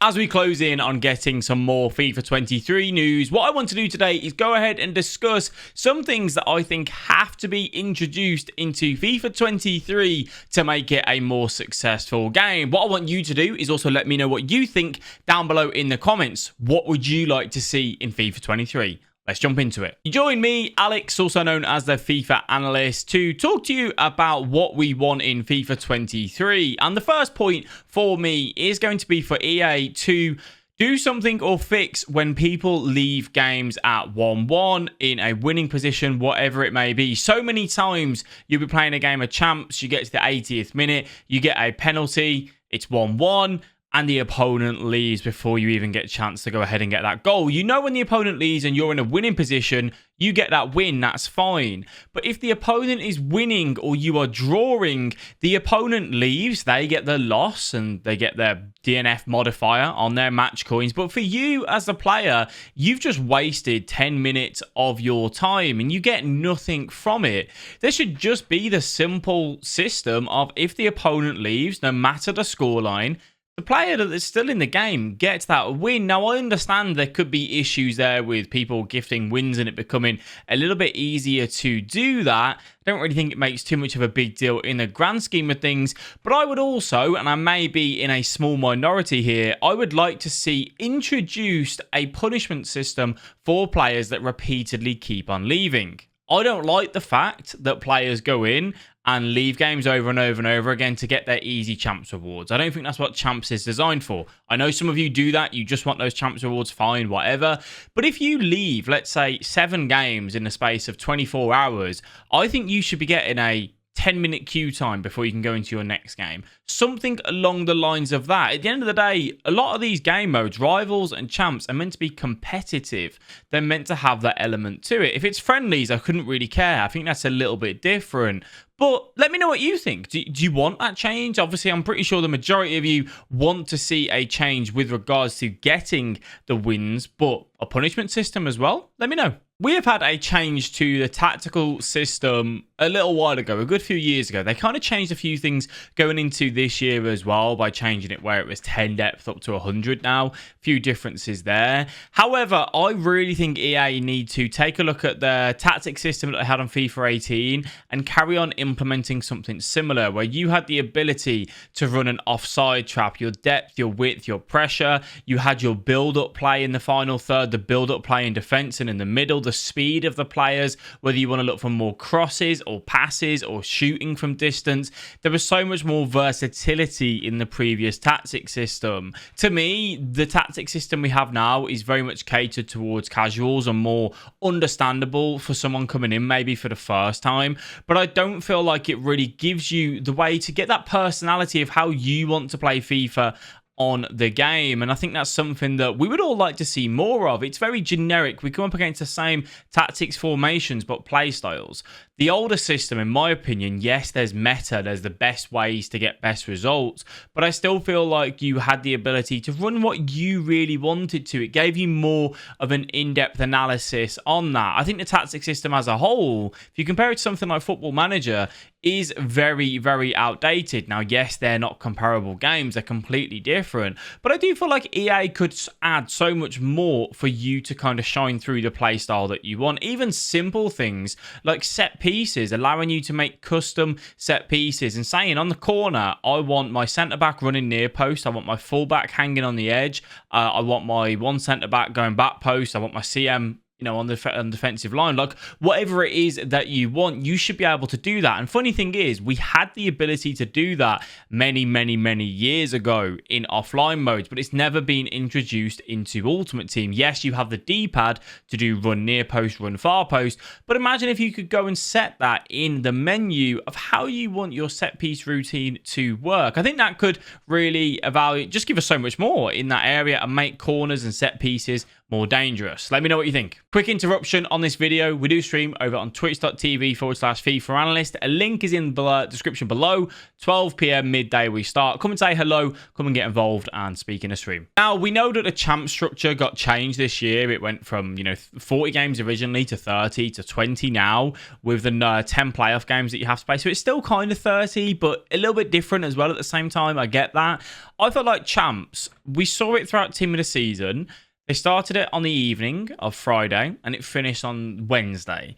As we close in on getting some more FIFA 23 news, what I want to do today is go ahead and discuss some things that I think have to be introduced into FIFA 23 to make it a more successful game. What I want you to do is also let me know what you think down below in the comments. What would you like to see in FIFA 23? Let's jump into it. You join me, Alex, also known as the FIFA Analyst, to talk to you about what we want in FIFA 23. And the first point for me is going to be for EA to do something or fix when people leave games at 1-1 in a winning position, whatever it may be. So many times you'll be playing a game of champs, you get to the 80th minute, you get a penalty, it's 1-1. And the opponent leaves before you even get a chance to go ahead and get that goal. You know when the opponent leaves and you're in a winning position, you get that win, that's fine. But if the opponent is winning or you are drawing, the opponent leaves, they get the loss and they get their DNF modifier on their match coins. But for you as the player, you've just wasted 10 minutes of your time and you get nothing from it. There should just be the simple system of if the opponent leaves, no matter the scoreline, the player that is still in the game gets that win. Now, I understand there could be issues there with people gifting wins and it becoming a little bit easier to do that. I don't really think it makes too much of a big deal in the grand scheme of things. But I would also, and I may be in a small minority here, I would like to see introduced a punishment system for players that repeatedly keep on leaving. I don't like the fact that players go in and leave games over and over and over again to get their easy champs rewards. I don't think that's what champs is designed for. I know some of you do that. You just want those champs rewards, fine, whatever. But if you leave, let's say, 7 games in the space of 24 hours, I think you should be getting a 10-minute queue time before you can go into your next game. Something along the lines of that. At the end of the day, a lot of these game modes, rivals and champs, are meant to be competitive. They're meant to have that element to it. If it's friendlies, I couldn't really care. I think that's a little bit different. But let me know what you think. Do you want that change? Obviously, I'm pretty sure the majority of you want to see a change with regards to getting the wins, but a punishment system as well? Let me know. We have had a change to the tactical system a little while ago, a good few years ago. They kind of changed a few things going into this year as well by changing it where it was 10 depth up to 100 now. A few differences there. However, I really think EA need to take a look at the tactic system that they had on FIFA 18 and carry on implementing something similar where you had the ability to run an offside trap, your depth, your width, your pressure. You had your build-up play in the final third, the build-up play in defense and in the middle, the speed of the players, whether you want to look for more crosses or passes or shooting from distance. There was so much more versatility in the previous tactic system. To me, the tactic system we have now is very much catered towards casuals and more understandable for someone coming in maybe for the first time. But I don't feel like it really gives you the way to get that personality of how you want to play FIFA on the game, and I think that's something that we would all like to see more of. It's very generic. We come up against the same tactics, formations, but play styles. The older system, in my opinion, yes, there's meta, there's the best ways to get best results, but I still feel like you had the ability to run what you really wanted to. It gave you more of an in-depth analysis on that. I think the tactic system as a whole, if you compare it to something like Football Manager, is very, very outdated. Now, yes, they're not comparable games. They're completely different. But I do feel like EA could add so much more for you to kind of shine through the play style that you want. Even simple things like set pieces, allowing you to make custom set pieces and saying on the corner, I want my centre-back running near post. I want my full-back hanging on the edge. I want my one centre-back going back post. I want my CM on the defensive line. Like, whatever it is that you want, you should be able to do that. And funny thing is, we had the ability to do that many, many, many years ago in offline modes, but it's never been introduced into Ultimate Team. Yes, you have the D-pad to do run near post, run far post, but imagine if you could go and set that in the menu of how you want your set piece routine to work. I think that could really just give us so much more in that area and make corners and set pieces more dangerous. Let me know what you think. Quick interruption on this video. We do stream over on twitch.tv/FIFA Analyst. A link is in the description below. 12 p.m. midday we start. Come and say hello. Come and get involved and speak in a stream. Now, we know that the champ structure got changed this year. It went from, 40 games originally to 30 to 20 now with the 10 playoff games that you have to play. So it's still kind of 30, but a little bit different as well at the same time. I get that. I feel like champs, we saw it throughout team of the season. They started it on the evening of Friday and it finished on Wednesday.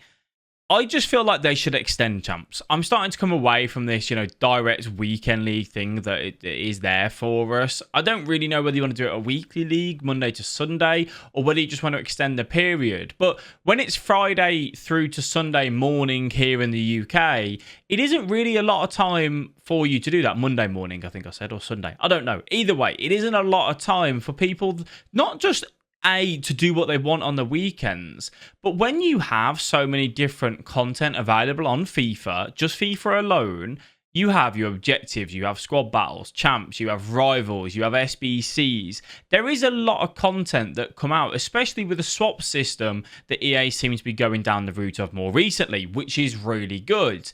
I just feel like they should extend champs. I'm starting to come away from this, direct weekend league thing that it is there for us. I don't really know whether you want to do it a weekly league, Monday to Sunday, or whether you just want to extend the period. But when it's Friday through to Sunday morning here in the UK, it isn't really a lot of time for you to do that. Monday morning, I think I said, or Sunday. I don't know. Either way, it isn't a lot of time for people, not just to do what they want on the weekends. But when you have so many different content available on FIFA, just FIFA alone, you have your objectives, you have squad battles, champs, you have rivals, you have SBCs. There is a lot of content that come out, especially with the swap system that EA seems to be going down the route of more recently, which is really good.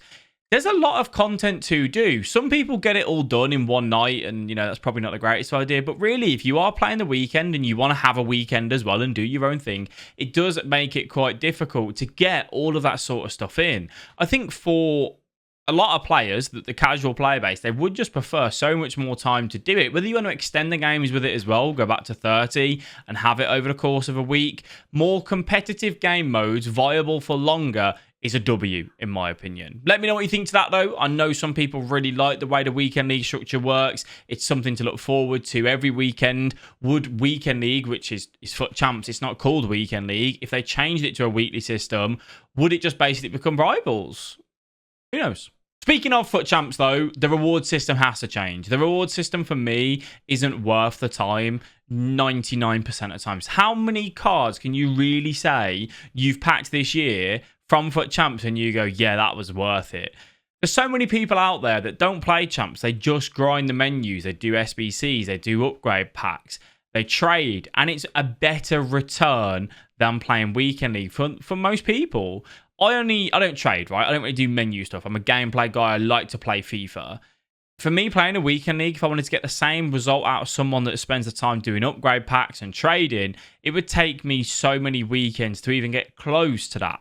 There's a lot of content to do. Some people get it all done in one night and, that's probably not the greatest idea. But really, if you are playing the weekend and you want to have a weekend as well and do your own thing, it does make it quite difficult to get all of that sort of stuff in. I think for a lot of players, the casual player base, they would just prefer so much more time to do it. Whether you want to extend the games with it as well, go back to 30 and have it over the course of a week, more competitive game modes viable for longer is a W, in my opinion. Let me know what you think to that, though. I know some people really like the way the weekend league structure works. It's something to look forward to every weekend. Would weekend league, which is FUT Champs, it's not called weekend league, if they changed it to a weekly system, would it just basically become rivals? Who knows? Speaking of FUT Champs, though, the reward system has to change. The reward system for me isn't worth the time 99% of times. How many cards can you really say you've packed this year from FUT Champs and you go, yeah, that was worth it? There's so many people out there that don't play champs. They just grind the menus. They do SBCs. They do upgrade packs. They trade. And it's a better return than playing Weekend League for most people. I don't trade, right? I don't really do menu stuff. I'm a gameplay guy. I like to play FIFA. For me, playing a weekend league, if I wanted to get the same result out of someone that spends the time doing upgrade packs and trading, it would take me so many weekends to even get close to that,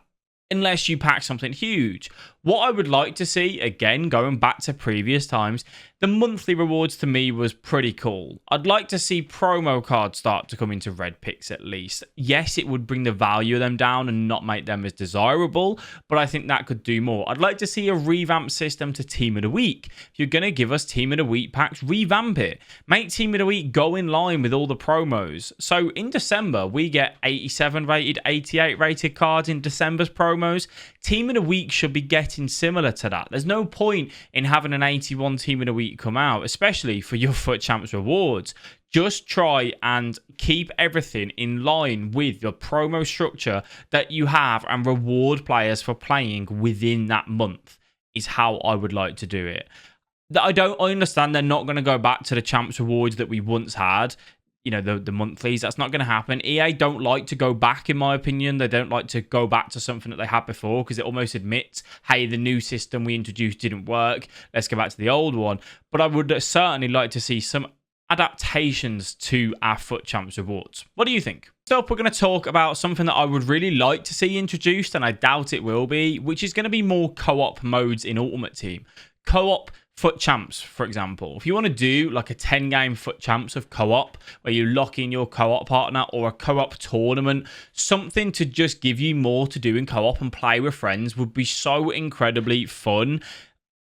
unless you pack something huge. What I would like to see, again, going back to previous times, the monthly rewards to me was pretty cool. I'd like to see promo cards start to come into red picks at least. Yes, it would bring the value of them down and not make them as desirable, but I think that could do more. I'd like to see a revamped system to Team of the Week. If you're going to give us Team of the Week packs, revamp it. Make Team of the Week go in line with all the promos. So in December, we get 87 rated, 88 rated cards in December's promos. Team of the Week should be getting similar to that. There's no point in having an 81 Team of the Week come out, especially for your FUT Champs rewards. Just try and keep everything in line with the promo structure that you have and reward players for playing within that month is how I would like to do it. I understand they're not going to go back to the Champs rewards that we once had. The monthlies, that's not going to happen. EA don't like to go back, in my opinion. They don't like to go back to something that they had before because it almost admits, hey, the new system we introduced didn't work. Let's go back to the old one. But I would certainly like to see some adaptations to our FUT Champs rewards. What do you think? So we're going to talk about something that I would really like to see introduced, and I doubt it will be, which is going to be more co-op modes in Ultimate Team. Co-op FUT Champs, for example. If you want to do like a 10-game FUT Champs of co-op, where you lock in your co-op partner, or a co-op tournament, something to just give you more to do in co-op and play with friends would be so incredibly fun.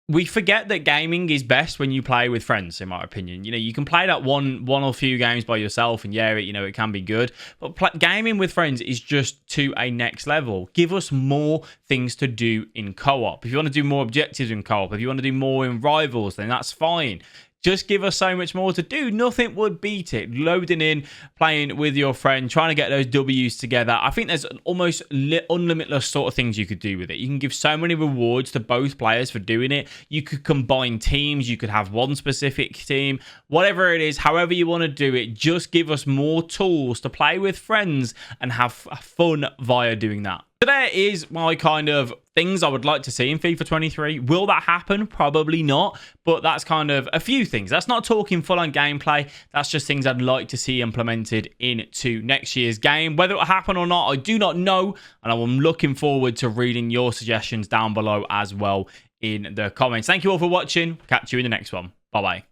We forget that gaming is best when you play with friends, in my opinion. You can play that one or few games by yourself, and yeah, it can be good. But gaming with friends is just to a next level. Give us more things to do in co-op. If you want to do more objectives in co-op, if you want to do more in rivals, then that's fine. just give us so much more to do. Nothing would beat it. Loading in, playing with your friend, trying to get those W's together. I think there's almost unlimited sort of things you could do with it. You can give so many rewards to both players for doing it. You could combine teams. You could have one specific team. Whatever it is, however you want to do it, just give us more tools to play with friends and have fun via doing that. So there is my kind of things I would like to see in FIFA 23. Will that happen? Probably not. But that's kind of a few things. That's not talking full-on gameplay. That's just things I'd like to see implemented into next year's game. Whether it will happen or not, I do not know. And I'm looking forward to reading your suggestions down below as well in the comments. Thank you all for watching. Catch you in the next one. Bye-bye.